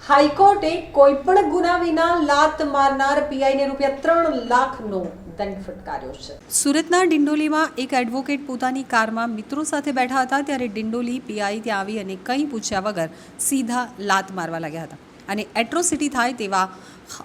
હાઈકોર્ટે કોઈપણ ગુના વિના લાત મારનાર પીઆઈને ₹3 લાખનો દંડ ફટકાર્યો છે। સુરતના ડિંડોલીમાં એક એડવોકેટ પોતાની કારમાં મિત્રો સાથે બેઠા હતા ત્યારે ડિંડોલી પીઆઈ ત્યાં આવી અને કંઈ પૂછ્યા વગર સીધા લાત મારવા લાગ્યા હતા અને એટ્રોસિટી થાય તેવા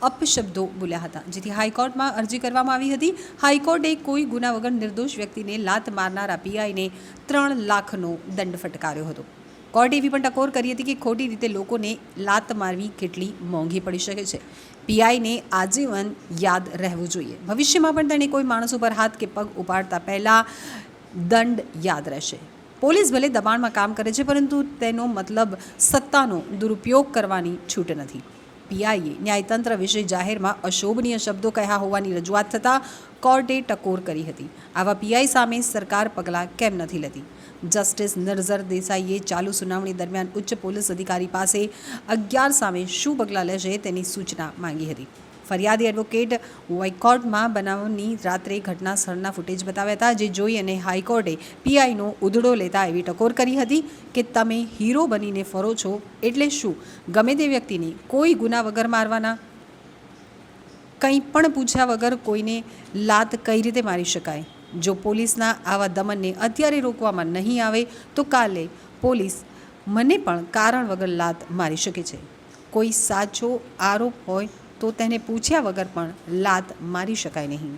અપશબ્દો બોલ્યા હતા, જેથી હાઈકોર્ટમાં અરજી કરવામાં આવી હતી। હાઈકોર્ટે કોઈ ગુના વગર નિર્દોષ વ્યક્તિને લાત મારનારા પીઆઈને ₹3 લાખનો દંડ ફટકાર્યો હતો। કોર્ટે એવી પણ ટકોર કરી હતી કે ખોટી રીતે લોકોને લાત મારવી કેટલી મોંઘી પડી શકે છે। પીઆઈને આજીવન યાદ રહેવું જોઈએ, ભવિષ્યમાં પણ તેણે કોઈ માણસ ઉપર હાથ કે પગ ઉપાડતા પહેલાં દંડ યાદ રહેશે। પોલીસ ભલે દબાણમાં કામ કરે છે, પરંતુ તેનો મતલબ સત્તાનો દુરુપયોગ કરવાની છૂટ નથી। પીઆઈએ ન્યાયતંત્ર વિશે જાહેરમાં અશોભનીય શબ્દો કહ્યા હોવાની રજૂઆત થતાં કોર્ટે ટકોર કરી હતી। આવા પીઆઈ સામે સરકાર પગલાં કેમ નથી લેતી? જસ્ટિસ નિર્ઝર દેસાઈએ ચાલુ સુનાવણી દરમિયાન ઉચ્ચ પોલીસ અધિકારી પાસે 11 સામે શું પગલાં લેશે તેની સૂચના માંગી હતી। ફરિયાદી એડવોકેટ હાઈકોર્ટમાં બનાવની રાત્રે ઘટના સ્થળના ફૂટેજ બતાવ્યા હતા, જે જોઈ અને હાઈકોર્ટે પીઆઈનો ઉધડો લેતા એવી ટકોર કરી હતી કે તમે હીરો બનીને ફરો છો એટલે શું ગમે તે વ્યક્તિને કોઈ ગુના વગર મારવાના? કંઈ પણ પૂછ્યા વગર કોઈને લાત કઈ રીતે મારી શકાય? જો પોલીસના આવા દમનને અત્યારે રોકવામાં નહીં આવે તો કાલે પોલીસ મને પણ કારણ વગર લાત મારી શકે છે। કોઈ સાચો આરોપ હોય તો તેને પૂછ્યા વગર પણ લાત મારી શકાય નહીં।